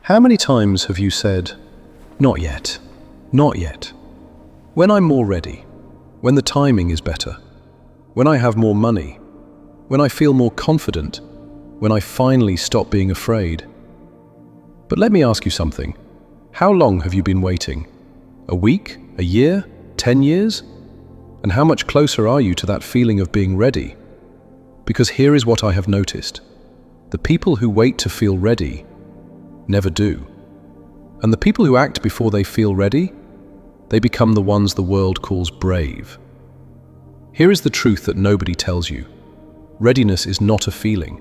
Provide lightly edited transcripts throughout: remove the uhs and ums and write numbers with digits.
How many times have you said, "Not yet, not yet"? When I'm more ready, when the timing is better, when I have more money, when I feel more confident, when I finally stop being afraid. But let me ask you something. How long have you been waiting? A week? A year? 10 years? And how much closer are you to that feeling of being ready? Because here is what I have noticed. The people who wait to feel ready never do. And the people who act before they feel ready, they become the ones the world calls brave. Here is the truth that nobody tells you. Readiness is not a feeling.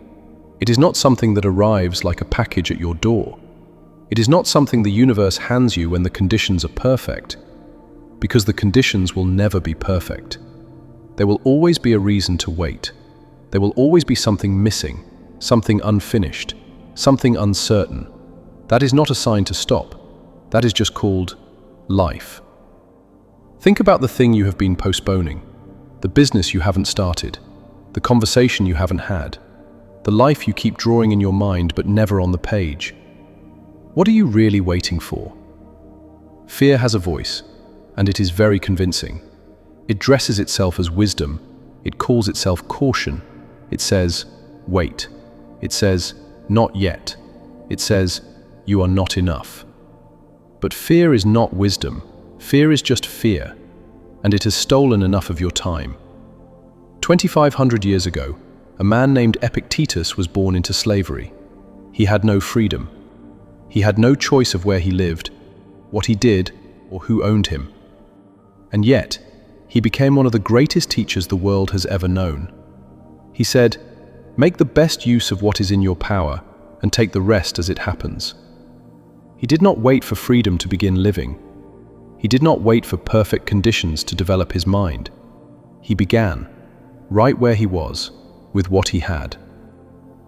It is not something that arrives like a package at your door. It is not something the universe hands you when the conditions are perfect, because the conditions will never be perfect. There will always be a reason to wait. There will always be something missing, something unfinished, something uncertain. That is not a sign to stop. That is just called life. Think about the thing you have been postponing, the business you haven't started, the conversation you haven't had, the life you keep drawing in your mind but never on the page. What are you really waiting for? Fear has a voice, and it is very convincing. It dresses itself as wisdom. It calls itself caution. It says, wait. It says, not yet. It says, you are not enough. But fear is not wisdom. Fear is just fear, and it has stolen enough of your time. 2,500 years ago, a man named Epictetus was born into slavery. He had no freedom. He had no choice of where he lived, what he did, or who owned him. And yet, he became one of the greatest teachers the world has ever known. He said, "Make the best use of what is in your power, and take the rest as it happens." He did not wait for freedom to begin living. He did not wait for perfect conditions to develop his mind. He began, right where he was, with what he had.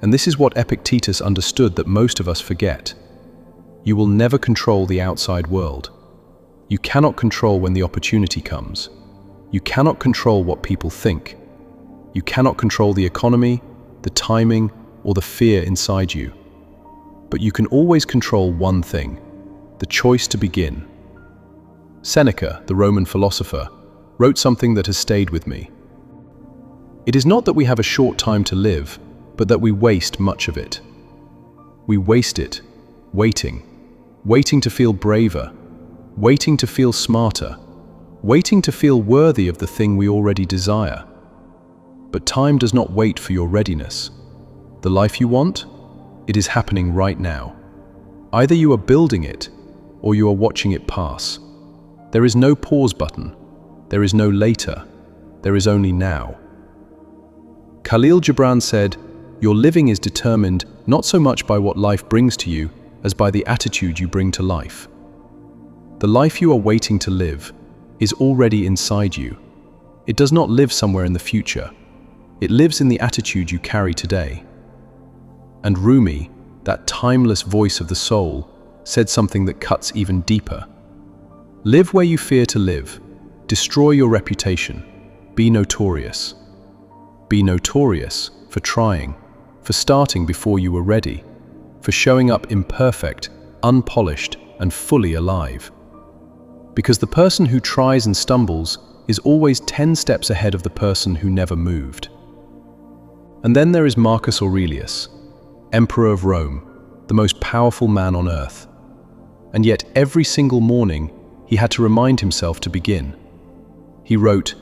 And this is what Epictetus understood that most of us forget. You will never control the outside world. You cannot control when the opportunity comes. You cannot control what people think. You cannot control the economy, the timing, or the fear inside you. But you can always control one thing, the choice to begin. Seneca, the Roman philosopher, wrote something that has stayed with me. It is not that we have a short time to live, but that we waste much of it. We waste it, waiting to feel braver, waiting to feel smarter, waiting to feel worthy of the thing we already desire. But time does not wait for your readiness. The life you want? It is happening right now. Either you are building it, or you are watching it pass. There is no pause button. There is no later. There is only now. Khalil Gibran said, "Your living is determined not so much by what life brings to you, as by the attitude you bring to life." The life you are waiting to live is already inside you. It does not live somewhere in the future. It lives in the attitude you carry today. And Rumi, that timeless voice of the soul, said something that cuts even deeper. Live where you fear to live. Destroy your reputation. Be notorious. Be notorious for trying, for starting before you were ready, for showing up imperfect, unpolished, and fully alive. Because the person who tries and stumbles is always 10 steps ahead of the person who never moved. And then there is Marcus Aurelius, Emperor of Rome, the most powerful man on earth. And yet every single morning, he had to remind himself to begin. He wrote,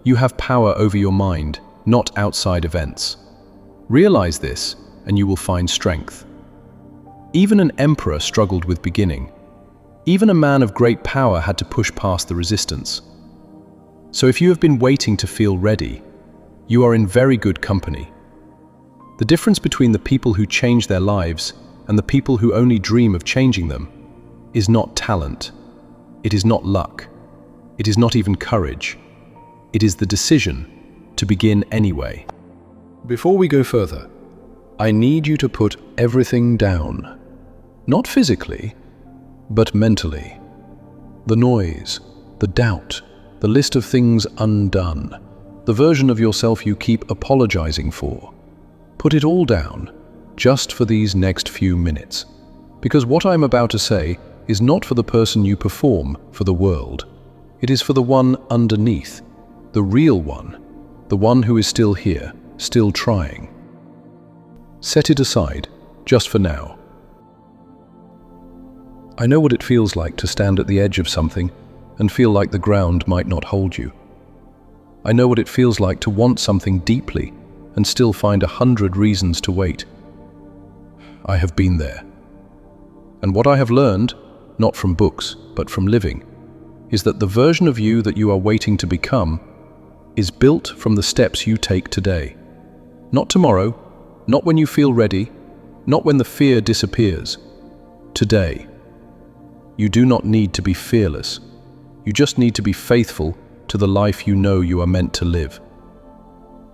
"You have power over your mind, not outside events. Realize this, and you will find strength." Even an emperor struggled with beginning. Even a man of great power had to push past the resistance. So if you have been waiting to feel ready, you are in very good company. The difference between the people who change their lives and the people who only dream of changing them is not talent. It is not luck. It is not even courage. It is the decision to begin anyway. Before we go further, I need you to put everything down. Not physically, but mentally. The noise, the doubt, the list of things undone, the version of yourself you keep apologizing for. Put it all down, just for these next few minutes. Because what I'm about to say is not for the person you perform for the world. It is for the one underneath, the real one, the one who is still here, still trying. Set it aside, just for now. I know what it feels like to stand at the edge of something and feel like the ground might not hold you. I know what it feels like to want something deeply and still find 100 reasons to wait. I have been there. And what I have learned, not from books, but from living, is that the version of you that you are waiting to become is built from the steps you take today. Not tomorrow, not when you feel ready, not when the fear disappears. Today. You do not need to be fearless. You just need to be faithful to the life you know you are meant to live.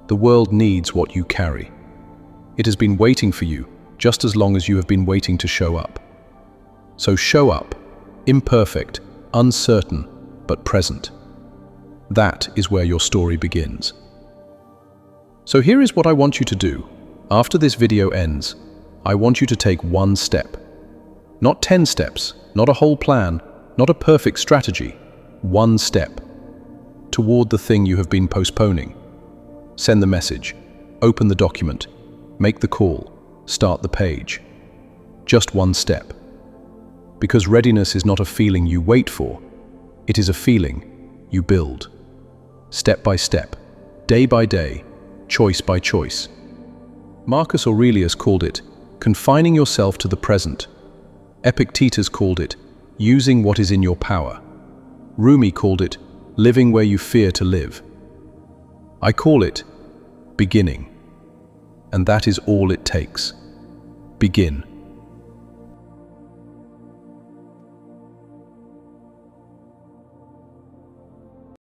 The world needs what you carry. It has been waiting for you just as long as you have been waiting to show up. So show up, imperfect, uncertain, but present. That is where your story begins. So here is what I want you to do. After this video ends, I want you to take one step. Not 10 steps, not a whole plan, not a perfect strategy. One step toward the thing you have been postponing. Send the message, open the document, make the call, start the page. Just one step. Because readiness is not a feeling you wait for, it is a feeling you build. Step by step, day by day, choice by choice. Marcus Aurelius called it confining yourself to the present. Epictetus called it using what is in your power. Rumi called it living where you fear to live. I call it beginning. And that is all it takes. Begin.